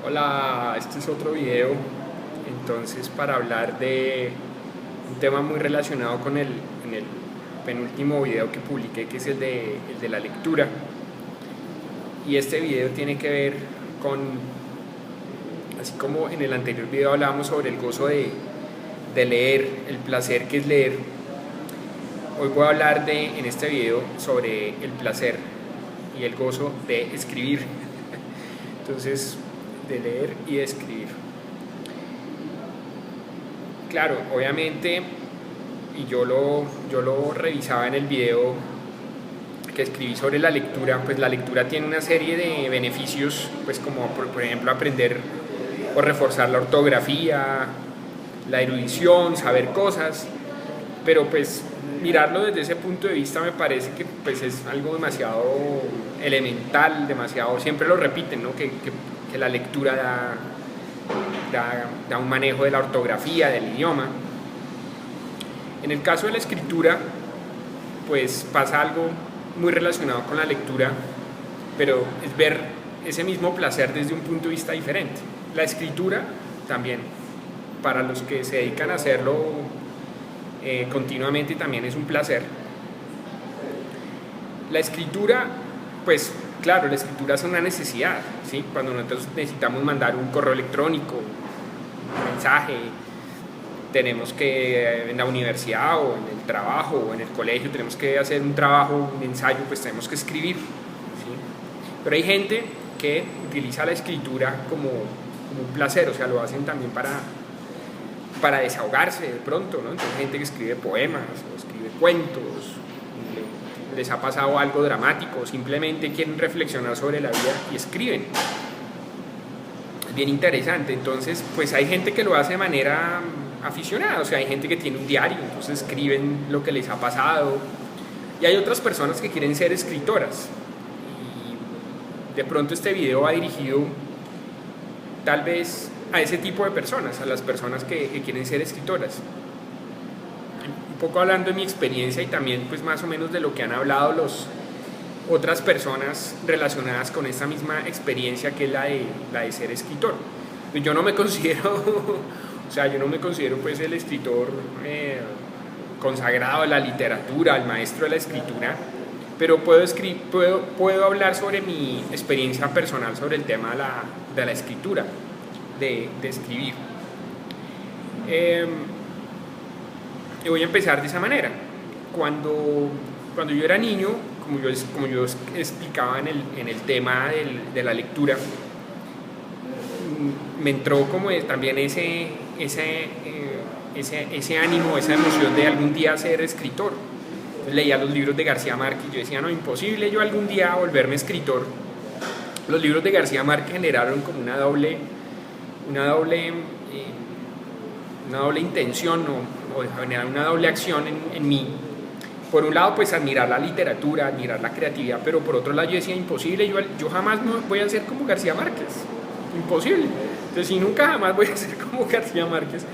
Hola, este es otro video, entonces para hablar de un tema muy relacionado con el penúltimo video que publiqué, que es el de la lectura. Y este video tiene que ver con, así como en el anterior video hablábamos sobre el gozo de leer, el placer que es leer. Hoy voy a hablar en este video sobre el placer y el gozo de escribir. Entonces, de leer y de escribir. Claro, obviamente, y yo lo revisaba en el video que escribí sobre la lectura, pues la lectura tiene una serie de beneficios, pues como por ejemplo aprender o reforzar la ortografía, la erudición, saber cosas, pero pues mirarlo desde ese punto de vista me parece que pues es algo demasiado elemental, demasiado, siempre lo repiten, ¿no? que la lectura da un manejo de la ortografía, del idioma. En el caso de la escritura, pues pasa algo muy relacionado con la lectura, pero es ver ese mismo placer desde un punto de vista diferente. La escritura también, para los que se dedican a hacerlo continuamente, también es un placer. La escritura, pues claro, la escritura es una necesidad, ¿sí? Cuando nosotros necesitamos mandar un correo electrónico, un mensaje, tenemos que en la universidad o en el trabajo o en el colegio tenemos que hacer un trabajo, un ensayo, pues tenemos que escribir, ¿sí? Pero hay gente que utiliza la escritura como un placer, o sea, lo hacen también para desahogarse de pronto, ¿no? Entonces hay gente que escribe poemas o escribe cuentos, les ha pasado algo dramático, simplemente quieren reflexionar sobre la vida y escriben. Es bien interesante. Entonces, pues hay gente que lo hace de manera aficionada, o sea, hay gente que tiene un diario, entonces escriben lo que les ha pasado, y hay otras personas que quieren ser escritoras. Y de pronto este video va dirigido tal vez a ese tipo de personas, a las personas que quieren ser escritoras. Un poco hablando de mi experiencia y también pues más o menos de lo que han hablado otras personas relacionadas con esta misma experiencia, que es la de ser escritor. Yo no me considero, o sea, yo no me considero pues el escritor consagrado de la literatura, el maestro de la escritura, pero puedo hablar sobre mi experiencia personal sobre el tema de la escritura, de escribir. Y voy a empezar de esa manera. Cuando yo era niño, como yo explicaba en el tema de la lectura, me entró como también ese ánimo, esa emoción de algún día ser escritor. Entonces, leía los libros de García Márquez y yo decía, no, imposible yo algún día volverme escritor. Los libros de García Márquez generaron como una doble intención o generar una doble acción en mí. Por un lado, pues admirar la literatura, admirar la creatividad, pero por otro lado yo decía, imposible, yo jamás voy a ser como García Márquez, imposible. Entonces, si nunca jamás voy a ser como García Márquez,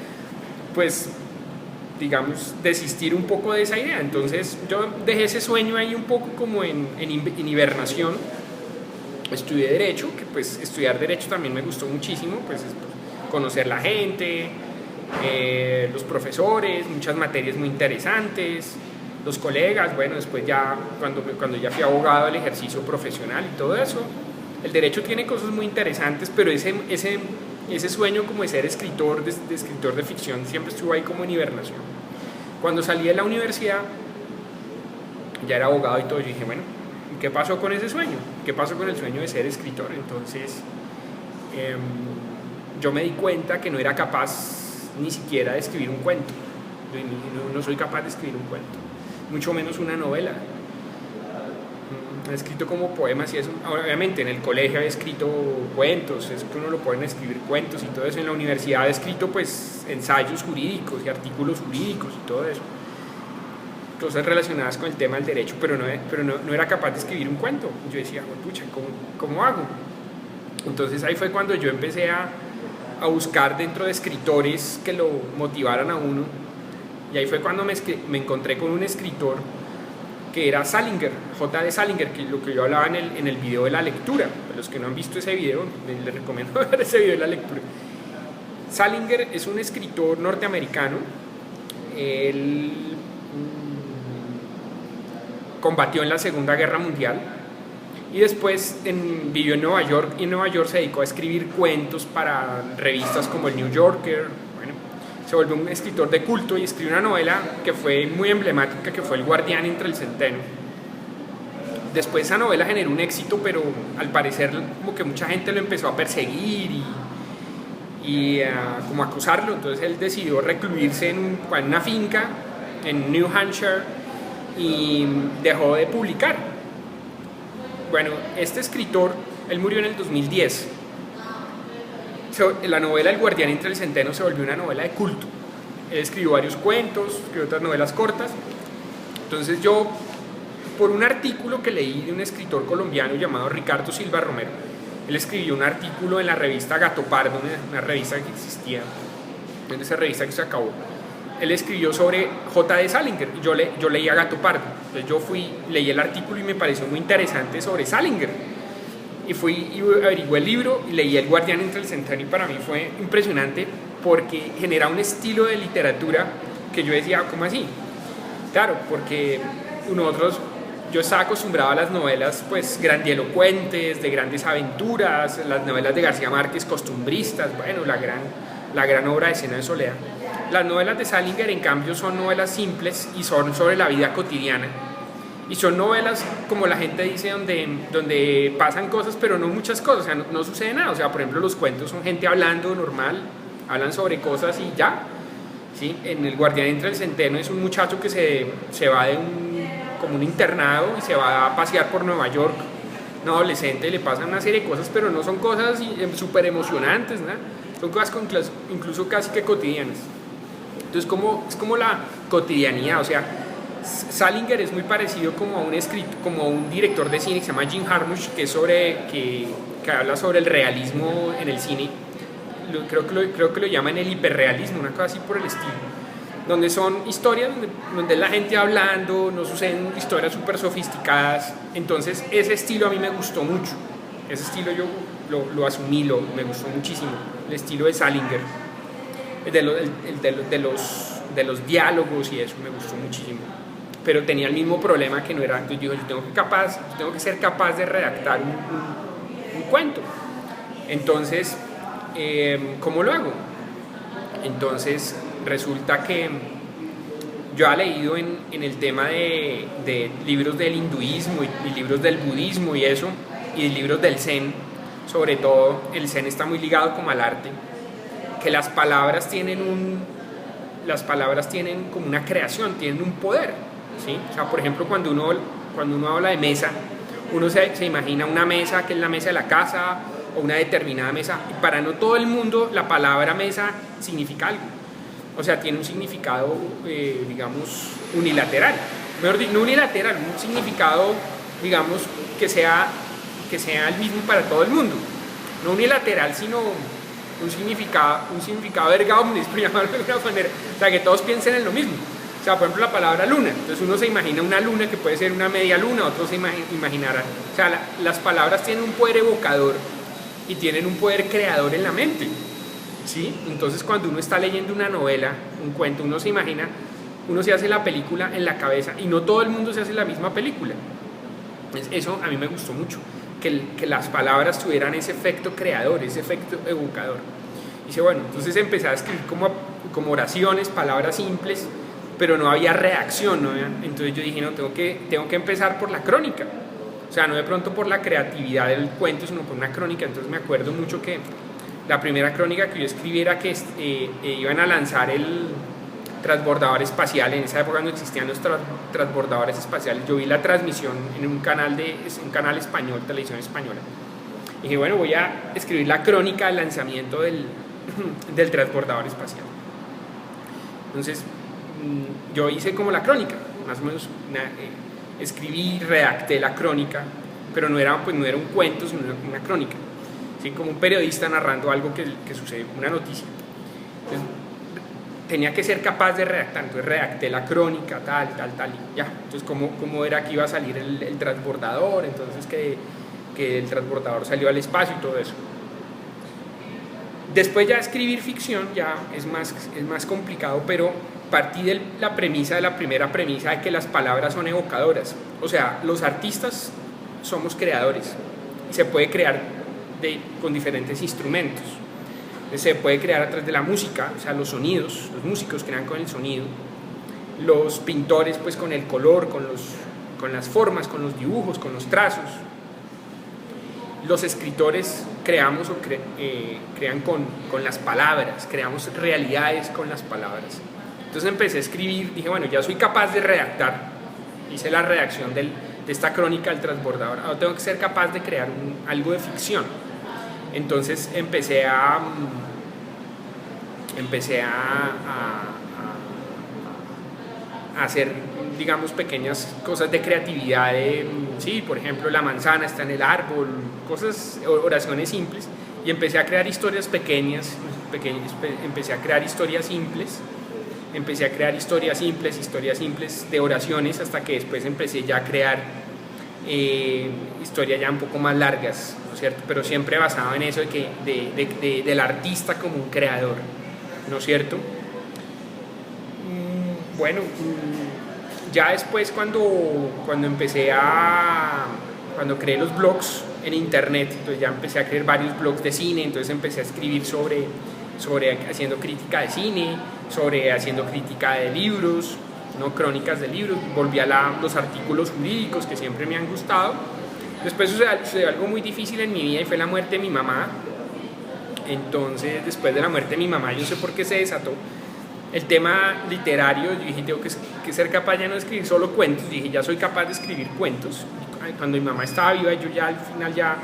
pues, digamos, desistir un poco de esa idea. Entonces, yo dejé ese sueño ahí un poco como en hibernación. Estudié Derecho, que pues estudiar Derecho también me gustó muchísimo, pues conocer la gente, los profesores, muchas materias muy interesantes, los colegas, bueno, después ya cuando ya fui abogado, el ejercicio profesional y todo eso. El derecho tiene cosas muy interesantes, pero ese sueño como de ser escritor, de escritor de ficción, siempre estuvo ahí como en hibernación. Cuando salí de la universidad, ya era abogado y todo, yo dije, bueno, ¿qué pasó con ese sueño? ¿Qué pasó con el sueño de ser escritor? Entonces, yo me di cuenta que no era capaz ni siquiera de escribir un cuento. No soy capaz de escribir un cuento, mucho menos una novela. He escrito como poemas y eso. Obviamente en el colegio he escrito cuentos, es que uno lo pueden escribir cuentos y todo eso. En la universidad he escrito pues ensayos jurídicos y artículos jurídicos y todo eso, cosas relacionadas con el tema del derecho, pero no era capaz de escribir un cuento. Yo decía, pucha, ¿cómo hago? Entonces ahí fue cuando yo empecé a buscar dentro de escritores que lo motivaran a uno, y ahí fue cuando me encontré con un escritor que era Salinger, J.D. Salinger, que es lo que yo hablaba en el video de la lectura. Para los que no han visto ese video, les recomiendo ver ese video de la lectura. Salinger es un escritor norteamericano. Él combatió en la Segunda Guerra Mundial y después vivió en Nueva York, y en Nueva York se dedicó a escribir cuentos para revistas como el New Yorker. Bueno, se volvió un escritor de culto y escribió una novela que fue muy emblemática, que fue El Guardián entre el Centeno. Después esa novela generó un éxito, pero al parecer como que mucha gente lo empezó a perseguir y como acusarlo. Entonces él decidió recluirse en una finca en New Hampshire y dejó de publicar. Bueno, este escritor, él murió en el 2010. La novela El Guardián entre el Centeno se volvió una novela de culto. Él escribió varios cuentos, escribió otras novelas cortas. Entonces yo, por un artículo que leí de un escritor colombiano llamado Ricardo Silva Romero, él escribió un artículo en la revista Gato Pardo, una revista que existía, en esa revista que se acabó. Él escribió sobre J.D. Salinger, y yo leí a Gato Pardo. Entonces leí el artículo y me pareció muy interesante sobre Salinger. Y fui y averigué el libro y leí El Guardián entre el Centeno, y para mí fue impresionante porque genera un estilo de literatura que yo decía, ¿cómo así? Claro, porque yo estaba acostumbrado a las novelas pues grandilocuentes, de grandes aventuras, las novelas de García Márquez costumbristas, bueno, la gran obra de Cena de Soledad. Las novelas de Salinger, en cambio, son novelas simples y son sobre la vida cotidiana. Y son novelas, como la gente dice, donde pasan cosas, pero no muchas cosas, o sea, no sucede nada. O sea, por ejemplo, los cuentos son gente hablando normal, hablan sobre cosas y ya. ¿Sí? En El Guardián entre el Centeno es un muchacho que se va como un internado y se va a pasear por Nueva York, un adolescente, le pasan una serie de cosas, pero no son cosas súper emocionantes, ¿no? Son cosas incluso casi que cotidianas. Entonces es como la cotidianidad. O sea, Salinger es muy parecido como a un director de cine que se llama Jim Jarmusch, que habla sobre el realismo en el cine. Creo que lo llaman el hiperrealismo, una cosa así por el estilo, donde son historias donde la gente hablando, no suceden historias súper sofisticadas. Entonces ese estilo a mí me gustó mucho, ese estilo yo lo asumí, me gustó muchísimo, el estilo de Salinger, de los diálogos y eso me gustó muchísimo. Pero tenía el mismo problema que no era, entonces digo, yo tengo que ser capaz de redactar un cuento. Entonces, ¿cómo lo hago? Entonces resulta que yo he leído en el tema de libros del hinduismo y libros del budismo y eso, y libros del zen. Sobre todo el zen está muy ligado como al arte, que las palabras tienen como una creación, tienen un poder, ¿sí? O sea, por ejemplo, cuando uno habla de mesa, uno se imagina una mesa que es la mesa de la casa o una determinada mesa, y para no todo el mundo la palabra mesa significa algo. O sea, tiene un significado, digamos, unilateral. Mejor dicho, no unilateral, un significado, digamos, que sea el mismo para todo el mundo. No unilateral, sino un significado erga omnes, por llamarlo de alguna manera. O sea, que todos piensen en lo mismo. O sea, por ejemplo, la palabra luna. Entonces uno se imagina una luna que puede ser una media luna, otro se imaginará. O sea, las palabras tienen un poder evocador y tienen un poder creador en la mente, ¿sí? Entonces cuando uno está leyendo una novela, un cuento, uno se imagina, uno se hace la película en la cabeza, y no todo el mundo se hace la misma película. Eso a mí me gustó mucho, que las palabras tuvieran ese efecto creador, ese efecto evocador. Y dice, bueno, entonces empecé a escribir como oraciones, palabras simples, pero no había reacción, ¿no? Entonces yo dije, no, tengo que empezar por la crónica. O sea, no de pronto por la creatividad del cuento, sino por una crónica. Entonces me acuerdo mucho que la primera crónica que yo escribí era que iban a lanzar el transbordador espacial. En esa época no existían los transbordadores espaciales. Yo vi la transmisión en un canal español, televisión española. Y dije, bueno, voy a escribir la crónica del lanzamiento del transbordador espacial. Entonces yo hice como la crónica, más o menos escribí, redacté la crónica, pero no era un cuento, sino una crónica, ¿sí? Como un periodista narrando algo que sucede, una noticia. Entonces, tenía que ser capaz de redactar, entonces redacté la crónica, tal, y ya. Entonces, cómo era que iba a salir el transbordador, entonces que el transbordador salió al espacio y todo eso. Después ya escribir ficción ya es más complicado, pero partí de la primera premisa de que las palabras son evocadoras. O sea, los artistas somos creadores y se puede crear con diferentes instrumentos. Se puede crear a través de la música, o sea, los sonidos, los músicos crean con el sonido, los pintores pues con el color, con las formas, con los dibujos, con los trazos. Los escritores creamos o crean con las palabras, creamos realidades con las palabras. Entonces empecé a escribir, dije, bueno, ya soy capaz de redactar, hice la redacción de esta crónica del transbordador, ahora tengo que ser capaz de crear algo de ficción. Entonces empecé a hacer, digamos, pequeñas cosas de creatividad, sí, por ejemplo, la manzana está en el árbol, oraciones simples, y empecé a crear historias pequeñas, empecé a crear historias simples de oraciones, hasta que después empecé ya a crear historias ya un poco más largas, ¿no es cierto? Pero siempre basado en eso del artista como un creador, ¿no es cierto? Bueno, ya después cuando creé los blogs en internet, entonces ya empecé a crear varios blogs de cine, entonces empecé a escribir sobre haciendo crítica de cine, haciendo crítica de libros, no crónicas de libros, volví a los artículos jurídicos que siempre me han gustado. Después sucedió algo muy difícil en mi vida y fue la muerte de mi mamá. Entonces, después de la muerte de mi mamá, yo no sé por qué se desató el tema literario. Yo dije, tengo que ser capaz ya no de escribir solo cuentos. Dije, ya soy capaz de escribir cuentos. Cuando mi mamá estaba viva, yo ya al final ya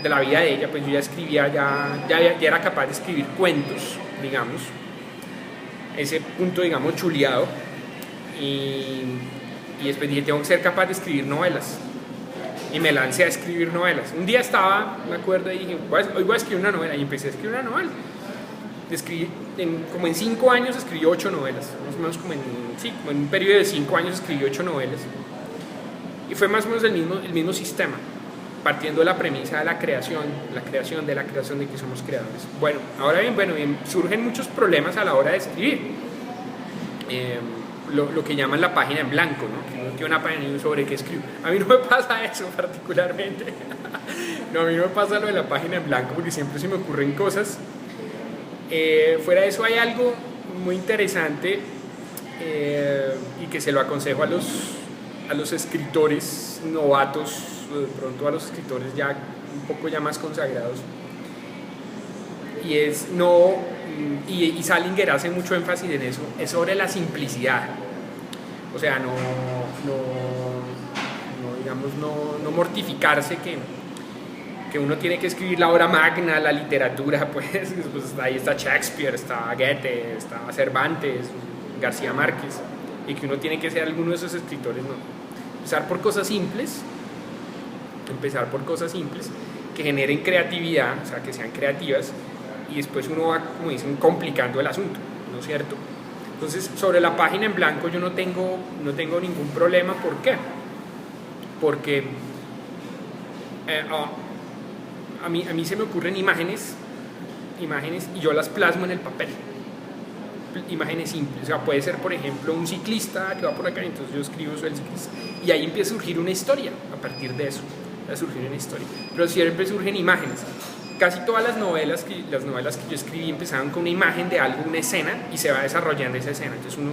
de la vida de ella, pues yo ya escribía, ya era capaz de escribir cuentos, digamos. Ese punto, digamos, chuleado. Y después dije, tengo que ser capaz de escribir novelas. Y me lancé a escribir novelas. Un día me acuerdo, y dije, hoy voy a escribir una novela. Y empecé a escribir una novela. Como en 5 años escribí 8 novelas. Más o menos como en un periodo de 5 años escribí 8 novelas. Y fue más o menos el mismo sistema, partiendo de la premisa de la creación de que somos creadores. Bueno, ahora bien, surgen muchos problemas a la hora de escribir. Lo que llaman la página en blanco, ¿no? Que uno tiene una página sobre qué escribo. A mí no me pasa eso particularmente. No, a mí no me pasa lo de la página en blanco porque siempre se me ocurren cosas. Fuera de eso hay algo muy interesante y que se lo aconsejo a los escritores novatos, de pronto a los escritores ya un poco ya más consagrados. Y Salinger hace mucho énfasis en eso, es sobre la simplicidad. O sea, no mortificarse que uno tiene que escribir la obra magna, la literatura, pues ahí está Shakespeare, está Goethe, está Cervantes, García Márquez, y que uno tiene que ser alguno de esos escritores, no. Empezar por cosas simples que generen creatividad, o sea, que sean creativas, y después uno va, como dicen, complicando el asunto, ¿no es cierto? Entonces, sobre la página en blanco yo no tengo ningún problema. ¿Por qué? Porque a mí se me ocurren imágenes y yo las plasmo en el papel. Imágenes simples, o sea, puede ser, por ejemplo, un ciclista que va por acá, entonces yo escribo sobre el ciclista, y ahí empieza a surgir una historia. A partir de eso, pero siempre surgen imágenes. Casi todas las novelas que yo escribí empezaban con una imagen de algo, una escena, y se va desarrollando esa escena. Entonces uno,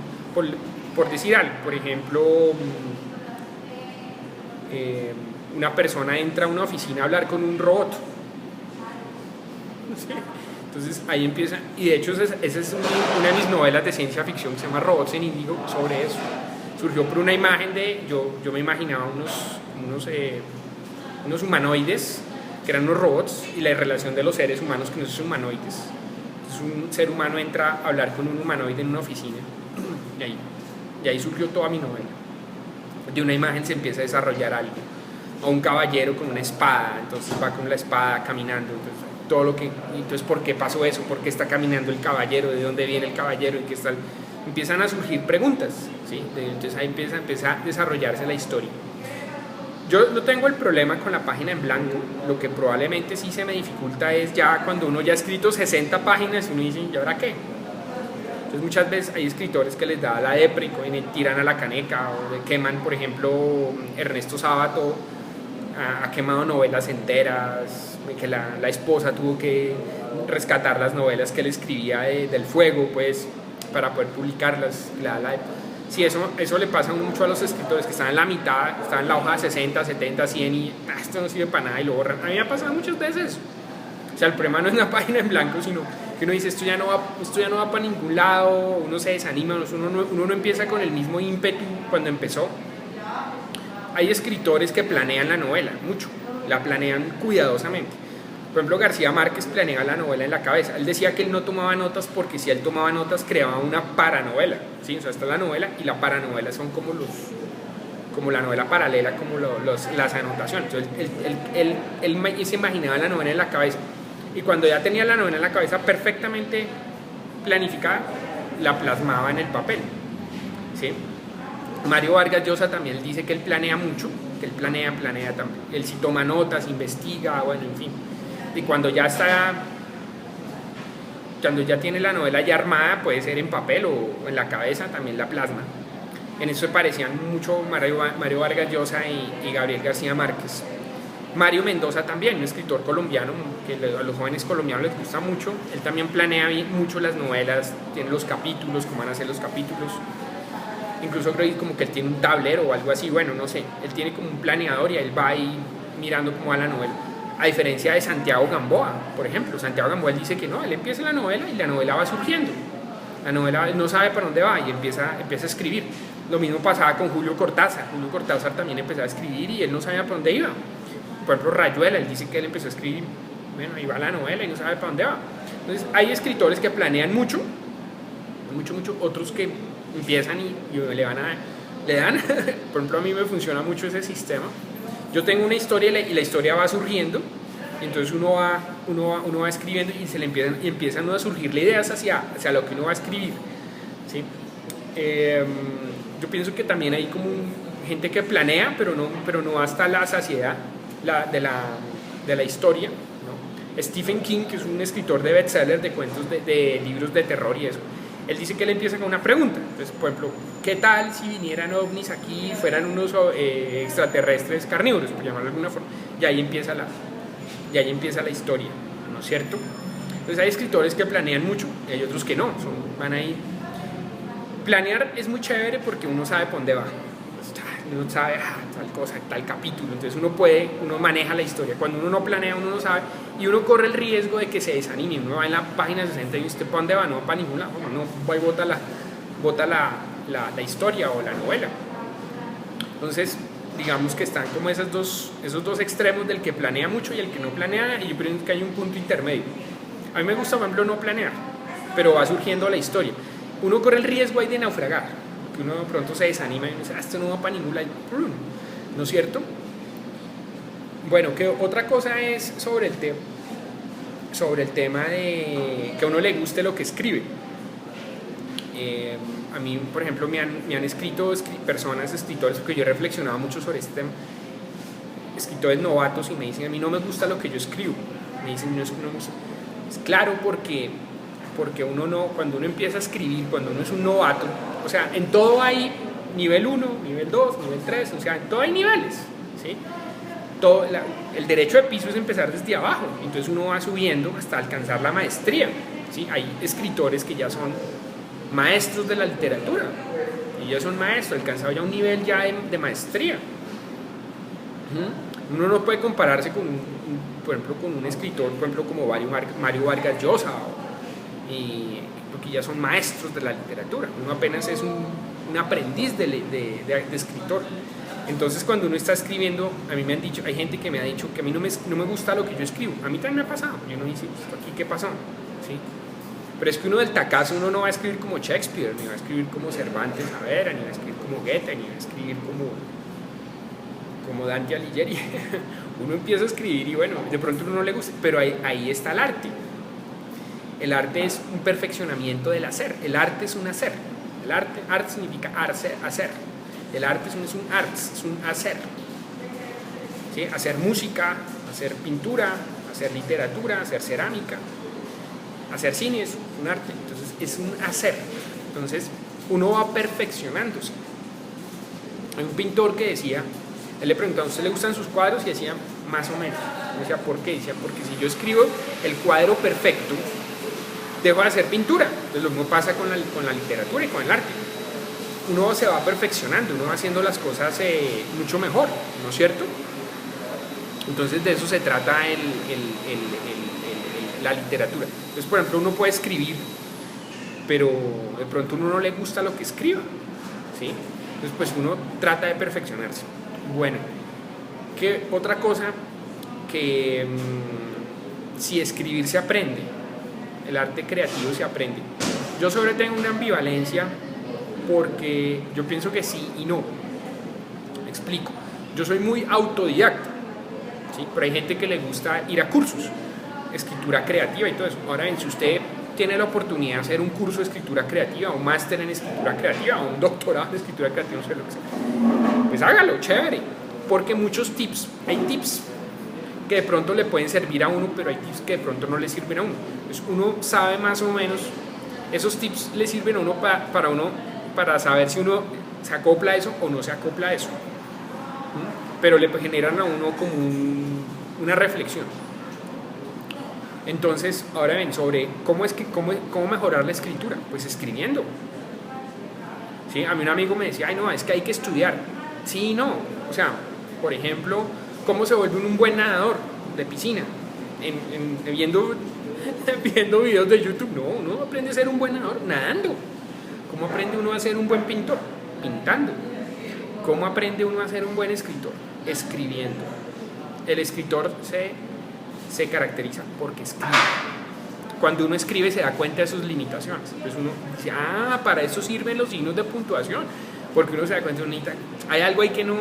por decir algo, por ejemplo, una persona entra a una oficina a hablar con un robot. ¿Sí? Entonces ahí empieza, y de hecho esa es una de mis novelas de ciencia ficción que se llama Robots en Índigo, sobre eso. Surgió por una imagen yo me imaginaba unos humanoides que eran unos robots, y la relación de los seres humanos con esos humanoides. Entonces un ser humano entra a hablar con un humanoide en una oficina, y ahí surgió toda mi novela. De una imagen se empieza a desarrollar algo, o un caballero con una espada, entonces va con la espada caminando. Entonces todo lo que, entonces ¿por qué pasó eso? ¿Por qué está caminando el caballero? ¿De dónde viene el caballero? ¿En qué está empiezan a surgir preguntas, ¿sí? Entonces ahí empieza a desarrollarse la historia. Yo no tengo el problema con la página en blanco, lo que probablemente sí se me dificulta es ya cuando uno ya ha escrito 60 páginas y uno dice, ¿y ahora qué? Entonces muchas veces hay escritores que les da la depre y tiran a la caneca o le queman, por ejemplo, Ernesto Sábato ha quemado novelas enteras, que la esposa tuvo que rescatar las novelas que él escribía del fuego, pues, para poder publicarlas. Sí, eso le pasa mucho a los escritores que están en la mitad, están en la hoja 60, 70, 100 y esto no sirve para nada y lo borran. A mí me ha pasado muchas veces. O sea, el problema no es una página en blanco, sino que uno dice esto ya no va para ningún lado, uno se desanima, uno no empieza con el mismo ímpetu cuando empezó. Hay escritores que planean la novela mucho, la planean cuidadosamente. Por ejemplo, García Márquez planea la novela en la cabeza. Él decía que él no tomaba notas porque si él tomaba notas creaba una paranovela, ¿sí? O sea, está la novela y la paranovela son como la novela paralela, como las anotaciones. Entonces, él se imaginaba la novela en la cabeza y cuando ya tenía la novela en la cabeza perfectamente planificada, la plasmaba en el papel, ¿sí? Mario Vargas Llosa también dice que él planea mucho, que él planea también. Él sí toma notas, investiga, bueno, en fin. Y cuando ya tiene la novela ya armada, puede ser en papel o en la cabeza, también la plasma. En eso se parecían mucho Mario Vargas Llosa y Gabriel García Márquez. Mario Mendoza también, un escritor colombiano que a los jóvenes colombianos les gusta mucho. Él también planea mucho las novelas, tiene los capítulos, cómo van a ser los capítulos. Incluso creo como que él tiene un tablero o algo así, bueno, no sé. Él tiene como un planeador y él va ahí mirando cómo va la novela. A diferencia de Santiago Gamboa, por ejemplo. Santiago Gamboa él dice que no, él empieza la novela y la novela va surgiendo. La novela no sabe para dónde va y empieza a escribir. Lo mismo pasaba con Julio Cortázar. Julio Cortázar también empezó a escribir y él no sabía para dónde iba. Por ejemplo, Rayuela, él dice que él empezó a escribir, bueno, ahí va la novela y no sabe para dónde va. Entonces, hay escritores que planean mucho, otros que empiezan y le dan. Por ejemplo, a mí me funciona mucho ese sistema. Yo tengo una historia y la historia va surgiendo, entonces uno va escribiendo y empiezan a surgirle ideas hacia lo que uno va a escribir, ¿sí? Yo pienso que también hay como gente que planea, pero no hasta la saciedad de la historia, ¿no? Stephen King, que es un escritor de bestsellers, de cuentos, de libros de terror y eso, él dice que él empieza con una pregunta. Entonces, por ejemplo, ¿qué tal si vinieran ovnis aquí y fueran unos extraterrestres carnívoros, por llamarlo de alguna forma? Y ahí empieza la historia, ¿no es cierto? Entonces hay escritores que planean mucho y hay otros que no, van ahí. Planear es muy chévere porque uno sabe por dónde va. Uno sabe tal cosa, tal capítulo, entonces uno maneja la historia. Cuando uno no planea, uno no sabe y uno corre el riesgo de que se desanime. Uno va en la página 60 y usted para dónde va, no va para ningún lado, uno va y bota la historia o la novela. Entonces, digamos que están como esos dos extremos del que planea mucho y el que no planea, y yo creo que hay un punto intermedio. A mí me gusta, por ejemplo, no planear, pero va surgiendo la historia. Uno corre el riesgo ahí de naufragar, que uno de pronto se desanima y dice, esto no va para ningún lado, ¿no es cierto? Bueno, que otra cosa es sobre el tema de que a uno le guste lo que escribe. A mí, por ejemplo, me han escrito escritores, porque yo he reflexionado mucho sobre este tema, escritores novatos, y me dicen, a mí no me gusta lo que yo escribo. Me dicen, no es claro, porque uno no, cuando uno empieza a escribir, cuando uno es un novato, o sea, en todo hay nivel 1, nivel 2, nivel 3, o sea, en todo hay niveles, ¿sí? El derecho de piso es empezar desde abajo, entonces uno va subiendo hasta alcanzar la maestría, ¿sí? Hay escritores que ya son maestros de la literatura, y ya son maestros, alcanzado ya un nivel ya de maestría. Uno no puede compararse por ejemplo, con un escritor, por ejemplo, como Mario Vargas Llosa, porque ya son maestros de la literatura. Uno apenas es un aprendiz de escritor. Entonces, cuando uno está escribiendo, a mí me han dicho, hay gente que me ha dicho que a mí no me gusta lo que yo escribo. A mí también me ha pasado. Yo no dice, ¿aquí qué pasó? ¿Sí? Pero es que uno del tacazo, uno no va a escribir como Shakespeare, ni va a escribir como Cervantes Saavedra, ni va a escribir como Goethe, ni va a escribir como Dante Alighieri. Uno empieza a escribir y bueno, de pronto a uno no le gusta, pero ahí está el arte. El arte es un perfeccionamiento del hacer. El arte es un hacer. Art significa hacer. El arte es un arts, es un hacer. ¿Sí? Hacer música, hacer pintura, hacer literatura, hacer cerámica, hacer cine es un arte. Entonces es un hacer. Entonces uno va perfeccionándose. Hay un pintor que decía, él le preguntaba, ¿a usted le gustan sus cuadros? Y decía, más o menos. Yo decía, ¿por qué? Decía, porque si yo escribo el cuadro perfecto, dejo de hacer pintura. Entonces lo mismo pasa con la literatura y con el arte. Uno se va perfeccionando, uno va haciendo las cosas mucho mejor, ¿no es cierto? Entonces de eso se trata la literatura. Entonces, por ejemplo, uno puede escribir, pero de pronto a uno no le gusta lo que escriba, ¿sí? Entonces, pues uno trata de perfeccionarse. Bueno, ¿qué otra cosa? Que si escribir se aprende, el arte creativo se aprende. Yo sobre tengo una ambivalencia porque yo pienso que sí y no. Me explico. Yo soy muy autodidacta, ¿sí? Pero hay gente que le gusta ir a cursos, escritura creativa y todo eso. Ahora bien, si usted tiene la oportunidad de hacer un curso de escritura creativa, un máster en escritura creativa, o un doctorado en escritura creativa, no sé lo que sea, pues hágalo, chévere. Porque hay tips que de pronto le pueden servir a uno, pero hay tips que de pronto no le sirven a uno. Entonces uno sabe más o menos, esos tips le sirven a uno para saber si uno se acopla a eso o no se acopla a eso. Pero le generan a uno como una reflexión. Entonces, ahora ven, sobre cómo mejorar la escritura, pues escribiendo. ¿Sí? A mí un amigo me decía, ay no, es que hay que estudiar. Sí y no. O sea, por ejemplo, ¿cómo se vuelve un buen nadador de piscina? Viendo videos de YouTube. No, uno aprende a ser un buen nadador nadando. ¿Cómo aprende uno a ser un buen pintor? Pintando. ¿Cómo aprende uno a ser un buen escritor? Escribiendo. El escritor se caracteriza porque escribe. Cuando uno escribe se da cuenta de sus limitaciones. Entonces uno dice, para eso sirven los signos de puntuación. Porque uno se da cuenta, hay algo ahí que no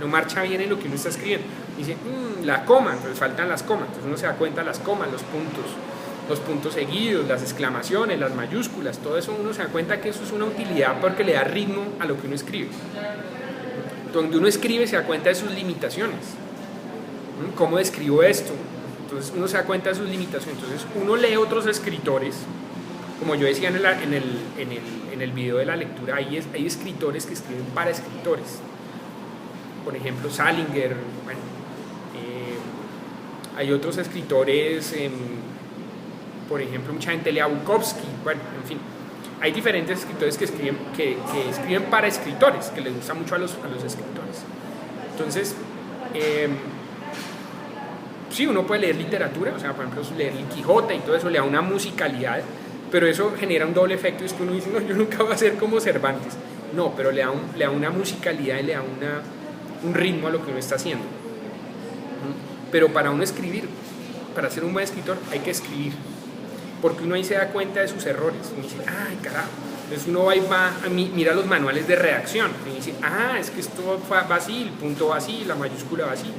marcha bien en lo que uno está escribiendo. Dice, la coma, entonces faltan las comas. Entonces uno se da cuenta de las comas, los puntos seguidos, las exclamaciones, las mayúsculas, todo eso uno se da cuenta que eso es una utilidad porque le da ritmo a lo que uno escribe. Donde uno escribe se da cuenta de sus limitaciones. ¿Cómo describo esto? Entonces uno se da cuenta de sus limitaciones. Entonces uno lee otros escritores, como yo decía en el video de la lectura, hay escritores que escriben para escritores. Por ejemplo, Salinger, bueno, hay otros escritores, por ejemplo, mucha gente lee a Bukowski, bueno, en fin. Hay diferentes escritores que escriben para escritores, que les gusta mucho a los escritores. Entonces, sí, uno puede leer literatura, o sea, por ejemplo, leer el Quijote y todo eso le da una musicalidad, pero eso genera un doble efecto, es que uno dice, no, yo nunca voy a ser como Cervantes. No, pero le da una musicalidad y le da un ritmo a lo que uno está haciendo. Pero para uno escribir, para ser un buen escritor, hay que escribir, porque uno ahí se da cuenta de sus errores. Uno dice, ay, carajo. Entonces uno mira los manuales de redacción y dice, es que esto va así, el punto va así, la mayúscula va así.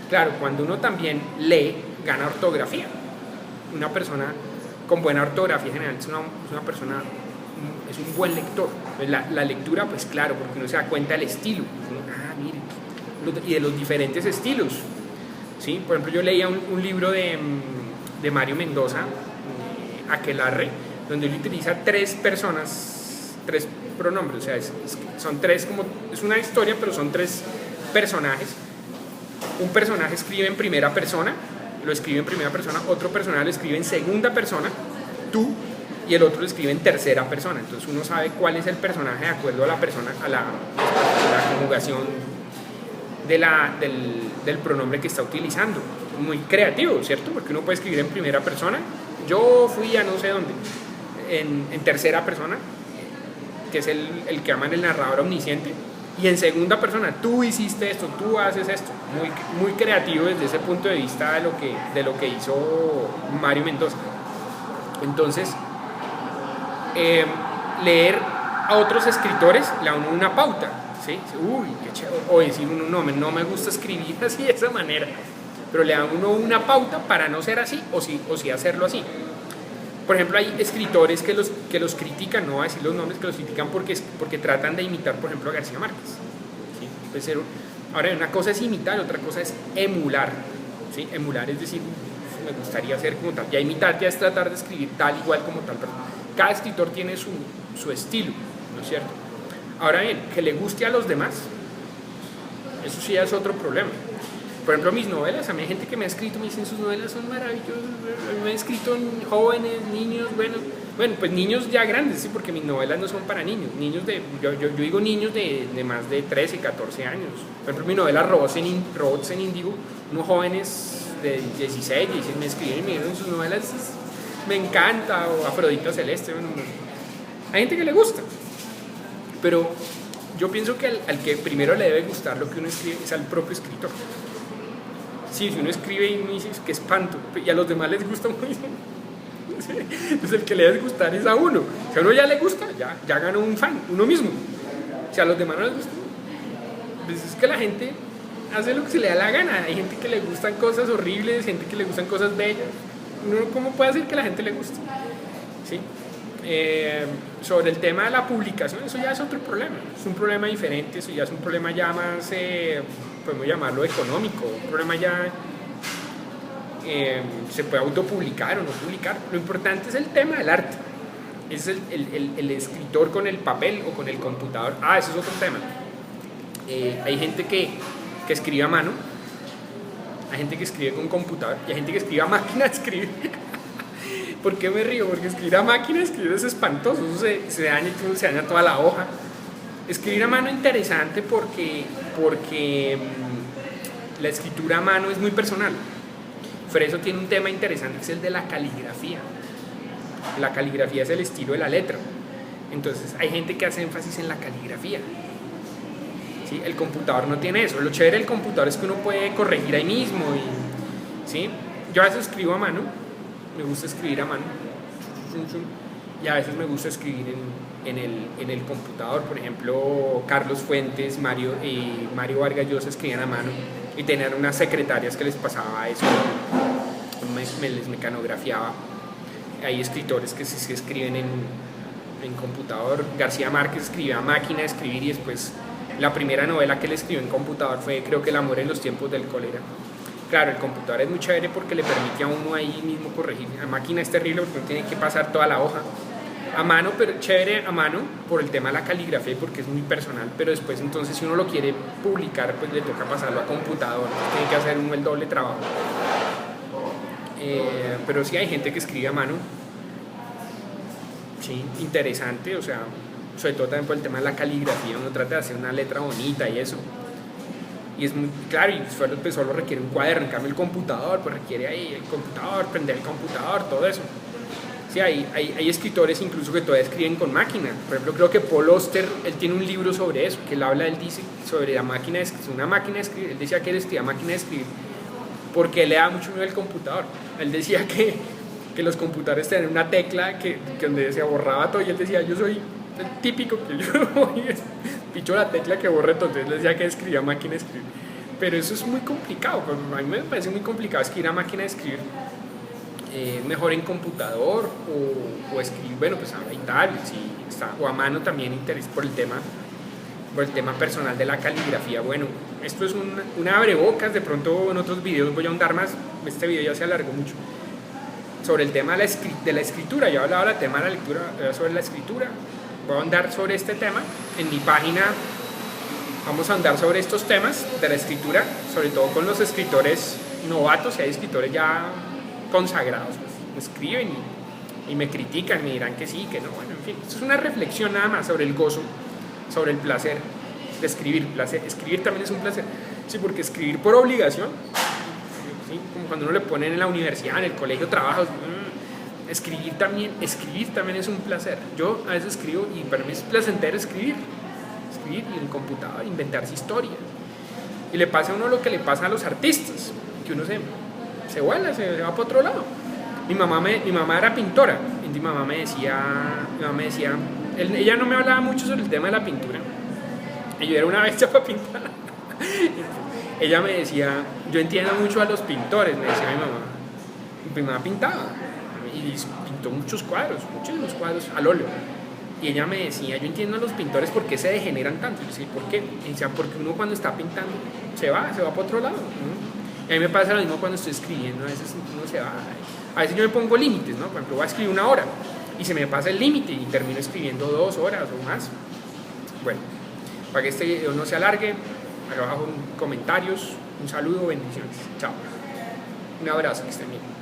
Claro, cuando uno también lee, gana ortografía. Una persona con buena ortografía general es una persona, es un buen lector. La lectura, pues claro, porque uno se da cuenta del estilo. Mire, y de los diferentes estilos. ¿Sí? Por ejemplo, yo leía un libro de Mario Mendoza, Aquelarre, donde él utiliza tres pronombres. O sea, son tres, es una historia, pero son tres personajes. Un personaje escribe en primera persona, otro personaje lo escribe en segunda persona, tú, y el otro lo escribe en tercera persona. Entonces uno sabe cuál es el personaje de acuerdo a la persona, a la conjugación del pronombre que está utilizando. Muy creativo, ¿cierto? Porque uno puede escribir en primera persona, yo fui a no sé dónde, en tercera persona, que es el que llaman el narrador omnisciente, y en segunda persona, tú hiciste esto, tú haces esto. Muy, muy creativo desde ese punto de vista de lo que hizo Mario Mendoza. Entonces, leer a otros escritores le da una pauta. ¿sí? Uy, qué chévere. O decir uno, no me gusta escribir así de esa manera, pero le dan uno una pauta para no ser así o sí hacerlo así. Por ejemplo, hay escritores que los critican, no voy a decir los nombres, que los critican porque tratan de imitar, por ejemplo, a García Márquez. ¿Sí? Puede ser, ahora, una cosa es imitar, otra cosa es emular. ¿Sí? Emular es decir, me gustaría ser como tal. Ya imitar ya es tratar de escribir tal igual como tal persona. Cada escritor tiene su estilo, ¿no es cierto? Ahora bien, que le guste a los demás, eso sí ya es otro problema. Por ejemplo, mis novelas, a mí hay gente que me ha escrito, me dicen sus novelas son maravillosas, a mí me han escrito jóvenes, niños, bueno, pues niños ya grandes, sí, porque mis novelas no son para niños, yo digo niños de más de 13, 14 años. Por ejemplo, mi novela Robots en Índigo, unos jóvenes de 16, 17 me escriben y me dieron sus novelas, me encanta, o Afrodita Celeste, bueno, hay gente que le gusta, pero yo pienso que al que primero le debe gustar lo que uno escribe es al propio escritor. Sí, si uno escribe y uno dice que espanto, y a los demás les gusta mucho, entonces el que le debe gustar es a uno. Si a uno ya le gusta, ya ganó un fan, uno mismo. Si a los demás no les gusta, pues es que la gente hace lo que se le da la gana. Hay gente que le gustan cosas horribles, gente que le gustan cosas bellas. Uno, ¿cómo puede hacer que a la gente le guste? ¿Sí? Sobre el tema de la publicación, eso ya es otro problema, es un problema diferente, eso ya es un problema ya más, podemos llamarlo económico, un problema ya se puede autopublicar o no publicar. Lo importante es el tema del arte, es el escritor con el papel o con el computador. Ese es otro tema. Hay gente que escribe a mano, hay gente que escribe con computador y hay gente que escribe a máquina de escribir. ¿Por qué me río? Porque escribir a máquina, escribir es espantoso, eso se daña toda la hoja. Escribir a mano es interesante porque la escritura a mano es muy personal. Freso tiene un tema interesante que es el de la caligrafía. La caligrafía es el estilo de la letra. Entonces hay gente que hace énfasis en la caligrafía. ¿Sí? El computador no tiene eso. Lo chévere del computador es que uno puede corregir ahí mismo. ¿Sí? Yo a veces escribo a mano. Me gusta escribir a mano y a veces me gusta escribir en el computador. Por ejemplo, Carlos Fuentes, Mario Vargas Llosa escribían a mano y tenían unas secretarias que les pasaba eso, les mecanografiaba. Hay escritores que se escriben en computador. García Márquez escribía a máquina de escribir y después la primera novela que él escribió en computador fue, creo que El amor en los tiempos del cólera. Claro, el computador es muy chévere porque le permite a uno ahí mismo corregir. A máquina es terrible porque uno tiene que pasar toda la hoja a mano, pero chévere a mano por el tema de la caligrafía y porque es muy personal. Pero después, entonces, si uno lo quiere publicar, pues le toca pasarlo a computador. Tiene que hacer uno el doble trabajo. Pero sí hay gente que escribe a mano. Sí, interesante, o sea, sobre todo también por el tema de la caligrafía. Uno trata de hacer una letra bonita y eso. Y es muy claro, y solo requiere un cuaderno. En cambio el computador, pues requiere ahí el computador, prender el computador, todo eso. Sí, hay escritores incluso que todavía escriben con máquina. Por ejemplo, creo que Paul Auster, él tiene un libro sobre eso, que él dice sobre la máquina de escribir, una máquina de escribir. Él decía que él escribía máquina de escribir porque le da mucho miedo al computador. Él decía que los computadores tenían una tecla que donde se borraba todo, y él decía, yo soy el típico que yo picho la tecla que borre todo. Entonces le decía que escribía máquina de escribir, pero eso es muy complicado. A mí me parece muy complicado escribir a máquina de escribir. Mejor en computador o escribir, bueno, pues ahora hay tablets y está, o a mano también, interés por el tema personal de la caligrafía. Bueno, esto es una abrebocas. De pronto en otros videos voy a ahondar más. Este video ya se alargó mucho sobre el tema de la escritura. Yo hablaba del tema de la lectura, sobre la escritura. Voy a ahondar sobre este tema en mi página. Vamos a andar sobre estos temas de la escritura, sobre todo con los escritores novatos. Si hay escritores ya consagrados, pues me escriben y me critican, me dirán que sí, que no. Bueno, en fin, esto es una reflexión nada más sobre el gozo, sobre el placer de escribir. Escribir también es un placer, sí, porque escribir por obligación, ¿sí? Como cuando uno le ponen en la universidad, en el colegio, trabajos. Escribir también es un placer. Yo a veces escribo y para mí es placentero escribir y en el computador inventarse historias. Y le pasa a uno lo que le pasa a los artistas, que uno se vuela, se va para otro lado. Mi mamá era pintora y mi mamá me decía, ella no me hablaba mucho sobre el tema de la pintura. Y yo era una bestia para pintar. Ella me decía, yo entiendo mucho a los pintores, me decía mi mamá. Mi mamá pintaba y pintó muchísimos cuadros al óleo. Y ella me decía, yo entiendo a los pintores por qué se degeneran tanto. Y yo decía, ¿por qué? Y decía, porque uno cuando está pintando se va para otro lado, ¿no? Y a mí me pasa lo mismo cuando estoy escribiendo, a veces uno se va. A veces yo me pongo límites, ¿no? Por ejemplo, voy a escribir 1 hora y se me pasa el límite y termino escribiendo 2 horas o más. Bueno, para que este video no se alargue, acá abajo en comentarios, un saludo, bendiciones. Chao. Un abrazo, que estén bien.